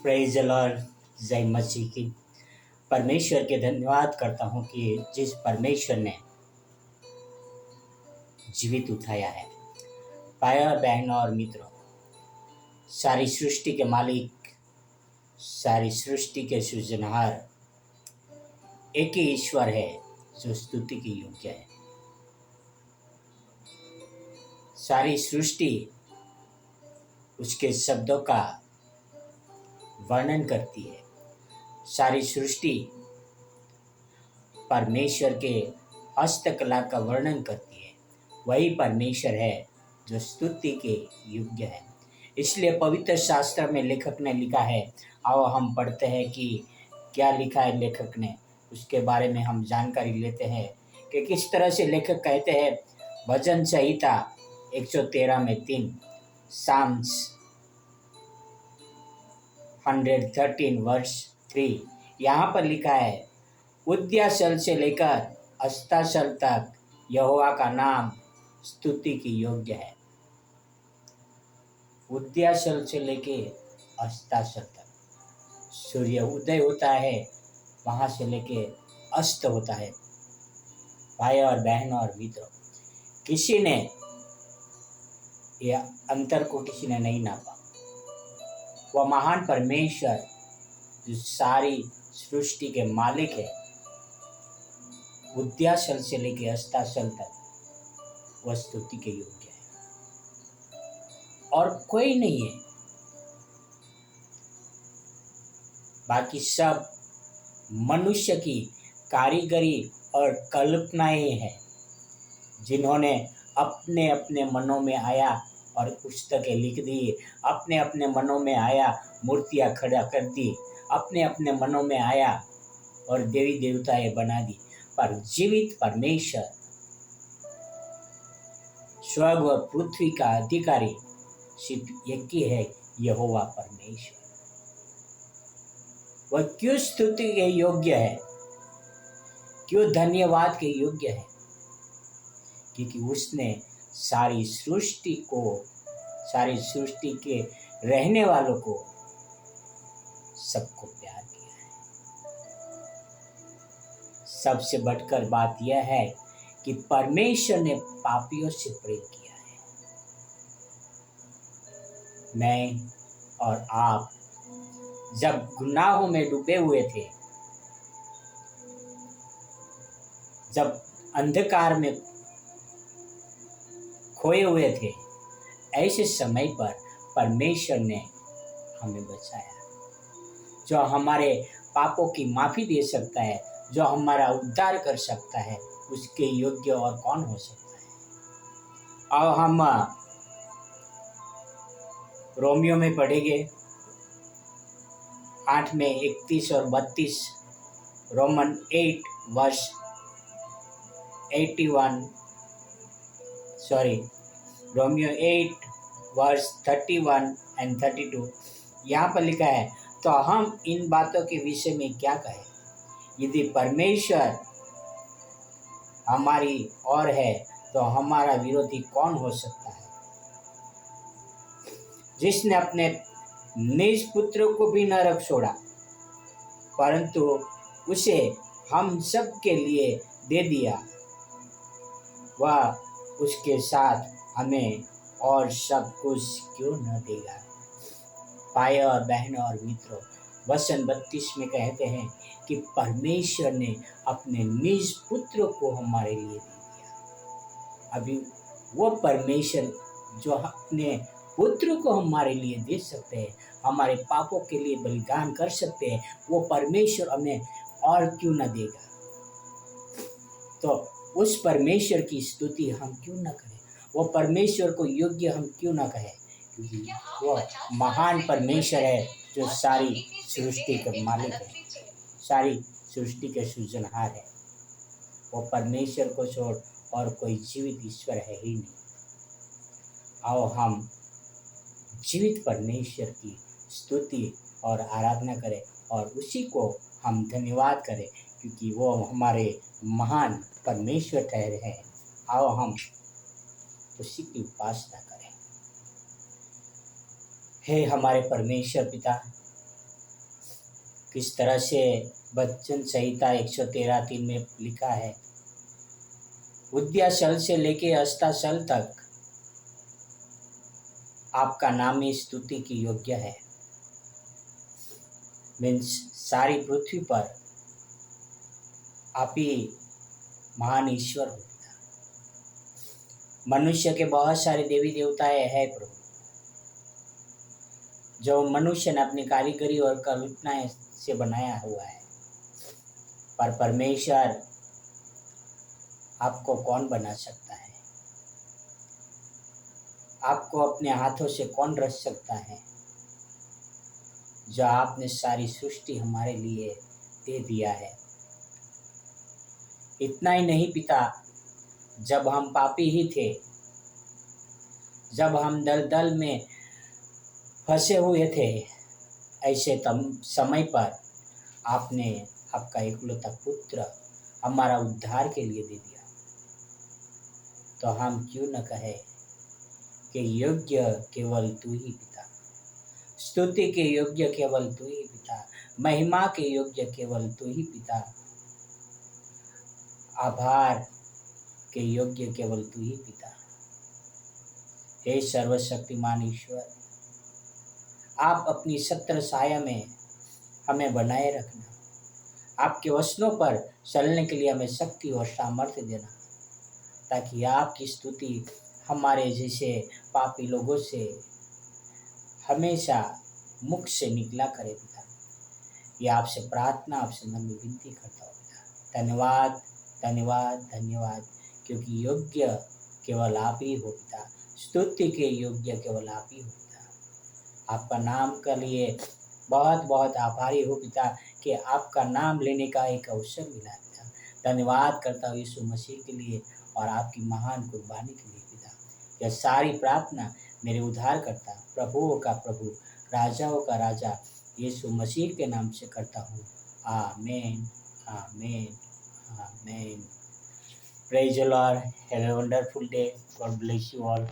Praise the Lord. जय मसीह की। परमेश्वर के धन्यवाद करता हूँ कि जिस परमेश्वर ने जीवित उठाया है। भाइयों बहनों और मित्रों, सारी सृष्टि के मालिक, सारी सृष्टि के सृजनहार एक ही ईश्वर है जो स्तुति की योग्य है। सारी सृष्टि उसके शब्दों का वर्णन करती है। सारी सृष्टि परमेश्वर के हस्तकला का वर्णन करती है। वही परमेश्वर है जो स्तुति के योग्य है। इसलिए पवित्र शास्त्र में लेखक ने लिखा है। आओ हम पढ़ते हैं कि क्या लिखा है लेखक ने, उसके बारे में हम जानकारी लेते हैं कि किस तरह से लेखक कहते हैं। भजन संहिता 113 में 3, साम्स 113 वर्ष 3, यहाँ पर लिखा है, उद्यासल से लेकर अस्ताचल तक यहोवा का नाम स्तुति की योग्य है। उद्यासल से लेके अस्ताचल तक सूर्य उदय होता है, वहाँ से लेके अस्त होता है। भाई और बहनों और मित्रों, किसी ने यह अंतर को किसी ने नहीं नापा। वह महान परमेश्वर जो सारी सृष्टि के मालिक है, उद्याचल से लेके अस्ताचल तक वह स्तुति के योग्य है और कोई नहीं है। बाकी सब मनुष्य की कारीगरी और कल्पनाएं हैं, जिन्होंने अपने अपने मनों में आया और पुस्तकें लिख दी, अपने अपने मनों में आया मूर्तियां खड़ा कर दी, अपने अपने मनों में आया और देवी देवताएं बना दी। पर जीवित परमेश्वर, स्वर्ग व पृथ्वी का अधिकारी सिर्फ एक ही है, यहोवा परमेश्वर। वह क्यों स्तुति के योग्य है, क्यों धन्यवाद के योग्य है? क्योंकि उसने सारी सृष्टि के रहने वालों को, सबको प्यार किया है। सबसे बढ़कर बात यह है कि परमेश्वर ने पापियों से प्रेम किया है। मैं और आप जब गुनाहों में डूबे हुए थे, जब अंधकार में खोए हुए थे, ऐसे समय पर परमेश्वर ने हमें बचाया। जो हमारे पापों की माफ़ी दे सकता है, जो हमारा उद्धार कर सकता है, उसके योग्य और कौन हो सकता है। और हम रोमियो में पढ़ेंगे 8 में 31 और 32, रोमन 8 वर्ष 81, रोमियो 8 वर्ष 31 एंड 32। यहाँ पर लिखा है, तो हम इन बातों के विषय में क्या कहें? यदि परमेश्वर हमारी ओर है तो हमारा विरोधी कौन हो सकता है? जिसने अपने निज पुत्र को भी न रख छोड़ा, परंतु उसे हम सब के लिए दे दिया, वह उसके साथ हमें और सब कुछ क्यों न देगा? भाई और बहनों और मित्रों, वचन 32 में कहते हैं कि परमेश्वर ने अपने निज पुत्र को हमारे लिए दे दिया। अभी वो परमेश्वर जो अपने पुत्र को हमारे लिए दे सकते हैं, हमारे पापों के लिए बलिदान कर सकते हैं, वो परमेश्वर हमें और क्यों न देगा? तो उस परमेश्वर की स्तुति हम क्यों न करें? वो परमेश्वर को योग्य हम क्यों न कहें? क्योंकि वो महान परमेश्वर है जो सारी सृष्टि के मालिक है, सारी सृष्टि के सृजनहार है। वो परमेश्वर को छोड़ और कोई जीवित ईश्वर है ही नहीं। आओ हम जीवित परमेश्वर की स्तुति और आराधना करें और उसी को हम धन्यवाद करें, क्योंकि वो हमारे महान परमेश्वर ठहरे हैं। आओ हम उसी की उपासना करें। हे हमारे परमेश्वर पिता, किस तरह से वचन संहिता 113:3 में लिखा है, विद्याशल से लेके अस्ताचल तक आपका नाम ही स्तुति की योग्य है। मीन्स सारी पृथ्वी पर आप ही महान ईश्वर हो। मनुष्य के बहुत सारे देवी देवताएं हैं प्रभु, जो मनुष्य ने अपनी कारीगरी और कल्पनाएं से बनाया हुआ है, पर परमेश्वर आपको कौन बना सकता है? आपको अपने हाथों से कौन रच सकता है? जो आपने सारी सृष्टि हमारे लिए दे दिया है। इतना ही नहीं पिता, जब हम पापी ही थे, जब हम दलदल में फंसे हुए थे, ऐसे समय पर आपने आपका इकलौता पुत्र हमारा उद्धार के लिए दे दिया। तो हम क्यों न कहे कि योग्य केवल तू ही पिता, स्तुति के योग्य केवल तू ही पिता, महिमा के योग्य केवल तू ही पिता, आभार के योग्य केवल तू ही पिता। हे सर्वशक्तिमान ईश्वर, आप अपनी सत्र साया में हमें बनाए रखना, आपके वचनों पर चलने के लिए हमें शक्ति और सामर्थ्य देना, ताकि आपकी स्तुति हमारे जैसे पापी लोगों से हमेशा मुख से निकला करे पिता। ये आपसे प्रार्थना, आपसे नम्र विनती करता हूँ पिता। धन्यवाद, धन्यवाद, धन्यवाद, क्योंकि योग्य केवल आप ही हो पिता, स्तुति के योग्य केवल आप ही हो पिता। आपका नाम के लिए बहुत बहुत आभारी हो पिता कि आपका नाम लेने का एक अवसर मिला पिता। धन्यवाद करता हूँ यीशु मसीह के लिए और आपकी महान कुर्बानी के लिए पिता। यह सारी प्रार्थना मेरे उद्धारकर्ता, प्रभुओं का प्रभु, राजाओं का राजा यीशु मसीह के नाम से करता हूँ। आमीन, आमीन, आमीन। Praise the Lord. Have a wonderful day. God bless you all.